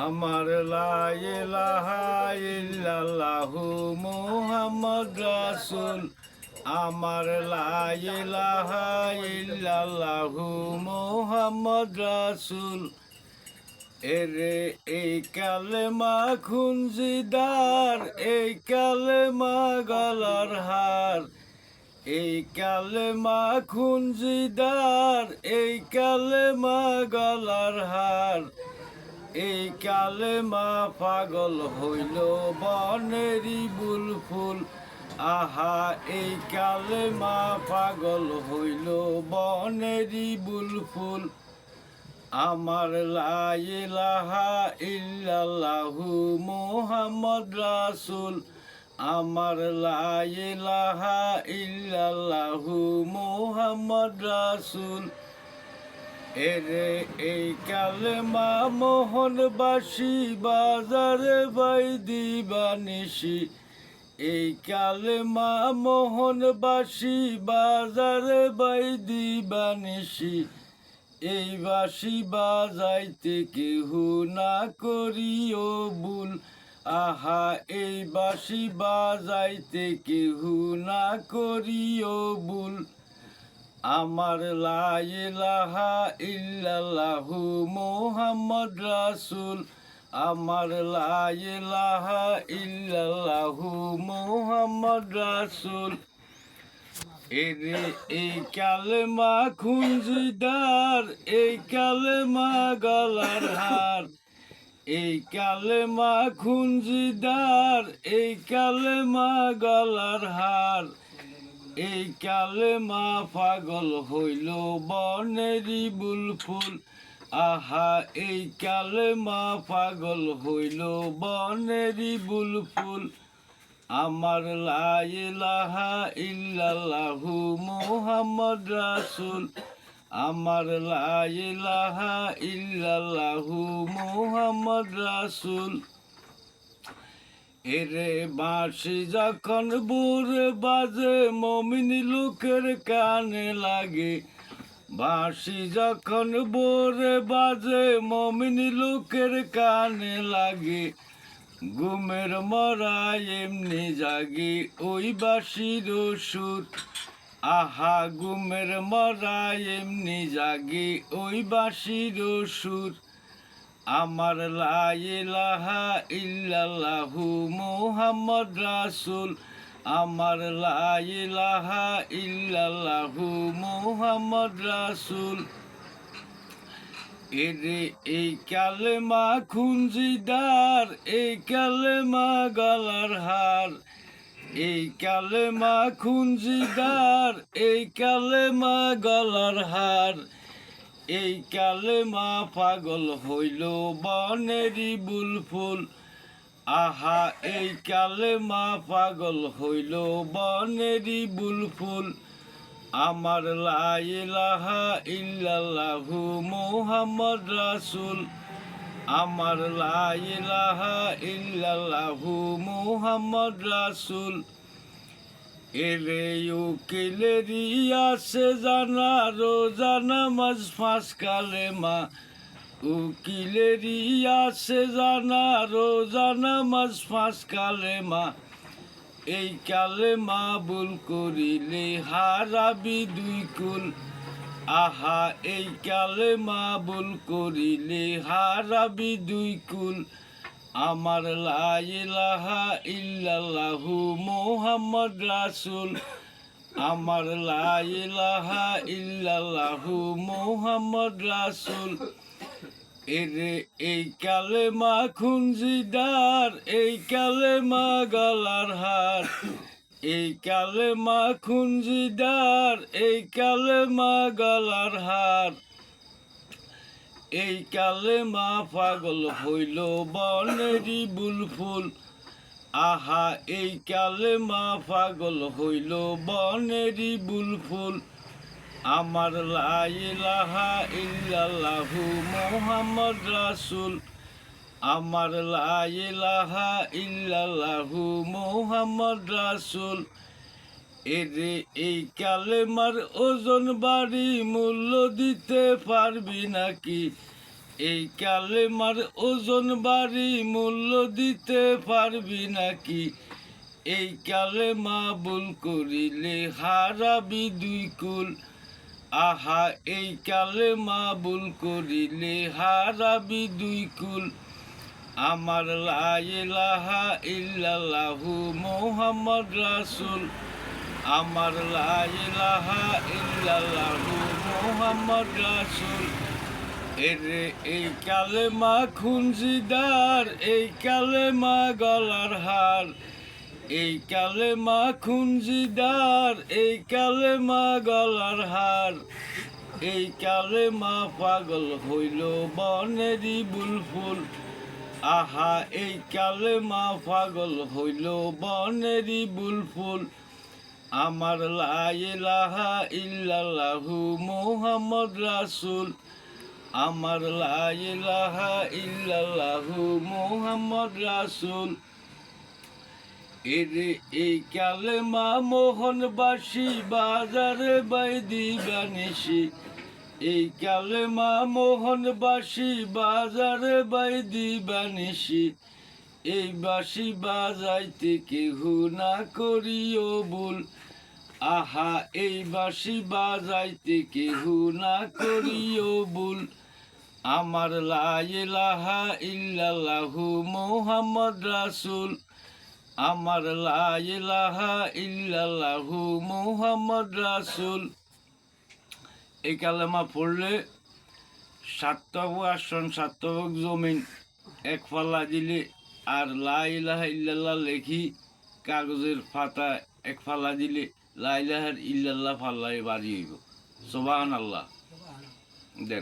আমার লা ইলাহা ইল্লাল্লাহু মুহাম্মদ রাসূল। আমার লা ইলাহা ইল্লাল্লাহু মুহাম্মদ রাসূল। এরে এই কালেমা খুঞ্জিদার, এই কালেমা গলার হার, এই কালেমা খুঞ্জিদার, এই কালেমা গলার হার। এই কালেমা পাগল হইল বনেরি বুলফুল। আহা এই কালেমা পাগল হইল বনেরি বুলফুল। আমার লা ইলাহা ইল্লাল্লাহু মুহাম্মদ রাসূল। আমার লা ইলাহা ইল্লাল্লাহু মুহাম্মদ রাসূল। এরে এই কালেমা মোহনবাসী বাজারে বাই দিবানিশি। এই কালেমা মোহনবাসী বাজারে বাই দিবানিশি। এই বাঁশি বাজাইতে কেহু না করিও ভুল। আহা এই বাঁশি বাজাইতে কেহু না করিও ভুল। আমার লা ইলাহা ইল্লাল্লাহু মুহাম্মদ রাসূল। আমার লা ইলাহা ইল্লাল্লাহু মুহাম্মদ রাসূল। এরে এই কালেমা খুঞ্জিদার, এই কালেমা গলার হার। এই কালেমা খুঞ্জিদার, এই কালেমা গলার হার। এই কালেমা পাগল হইল বনেরি বুলফুল। আহা এই কালেমা পাগল হইল বনেরি বুলফুল। আমার লা ইলাহা ইল্লাল্লাহু মুহাম্মদ রাসূল। আমার লা ইলাহা ইল্লাল্লাহু মুহাম্মদ রাসূল। এরে বাঁশি যখন বুড়ে বাজে মমিন লোকের কানে লাগে। বাঁশি যখন বুড়ে বাজে মমিন লোকের কানে লাগে। ঘুমের মরা এমনি জাগি ওই বাঁশির সুর। আহা ঘুমের মরা এমনি জাগি ওই বাঁশির সুর। আমার লা ইলাহা ইল্লাল্লাহু মুহাম্মদ রাসূল। আমার লা ইলাহা ইল্লাল্লাহু মুহাম্মদ রাসূল। এরে এই কালেমা খুঞ্জিদার, এই কালেমা গলার হার। এই কালেমা খুঞ্জিদার, এই কালেমা গলার হার। এই কালেমা পাগল হইল বনেরি বুলফুল। আহা এই কালেমা পাগল হইল বনেরি বুলফুল। আমার লা ইলাহা ইল্লাল্লাহু মুহাম্মদ রাসূল। আমার লা ইলাহা ইল্লাল্লাহু মুহাম্মদ রাসূল। এরে উকিলেরি আছে জানা রোজা নামাজ পাঁচ কালেমা। উকিলেরি আছে জানা রোজা নামাজ পাঁচ কালেমা। এই কালেমা ভুল করিলে হারাবি দুই কুল। আহা এই কালেমা ভুল করিলে হারাবি দুই কুল। আমার লা ইলাহা ইল্লাল্লাহু মুহাম্মদ রাসূল। আমার লা ইলাহা ইল্লাল্লাহু মুহাম্মদ রাসূল। এরে এই কালেমা খুঞ্জিদার, এই কালেমা গলার হার। এই কালেমা খুঞ্জিদার, এই কালেমা গলার হার। এই কালেমা পাগল হইল বনেরি বুলফুল। আহা এই কালেমা পাগল হইল বনেরি বুলফুল। আমার লা ইলাহা ইল্লাল্লাহু মুহাম্মদ রাসূল। আমার লা ইলাহা ইল্লাল্লাহু মুহাম্মদ রাসূল। এরে এই কালেমার ওজন বাড়ি মূল্য দিতে পারবি নাকি? এই কালেমার ওজন বাড়ি মূল্য দিতে পারবি নাকি? এই কালেমা ভুল করিলে হারাবি দুই কুল। আহা এই কালেমা ভুল করিলে হারাবি দুই কুল। আমার লা ইলাহা ইল্লাল্লাহু মুহাম্মদ রাসূল। আমার লা ইলাহা ইল্লাল্লাহু মুহাম্মদ রাসূল। এরে এই কালেমা খুনজিদার, এই কালেমা গলার হার। এই কালেমা খুনজিদার, এই কালেমা গলার হার। এই কালেমা পাগল হইল বনেরই বুলফুল। আহা এই কালেমা পাগল হইল বনেরই বুলফুল। আমার লা ইলাহা ইল্লাল্লাহু মুহাম্মদ রাসূল। আমার লা ইলাহা ইল্লাল্লাহু মুহাম্মদ রাসূল। এরে এই কালেমা মোহনবাসী বাজারে বাইদি বানিসি। এই কালেমা মোহনবাসী বাজারে বাইদি বানিসি। এই বাঁশি বাজাইতে কেহু না করিও ভুল। আহা এই বাঁশি বাজাইতে কেহু না করিও ভুল। আমার লা ইলাহা ইল্লাল্লাহু মুহাম্মদ রাসূল। আমার লা ইলাহা ইল্লাল্লাহু মুহাম্মদ রাসূল। এই কালেমা পড়লে 7 তবক আসন 7 তবক জমিন এক পাল্লা দিলে, আর লা ইলাহা ইল্লাল্লাহ লেখি কাগজের পাতা এক পাল্লা দিলে লা ইলাহা ইল্লাল্লাহ পাল্লায় বাড়ি হইব। সুবহানাল্লাহ।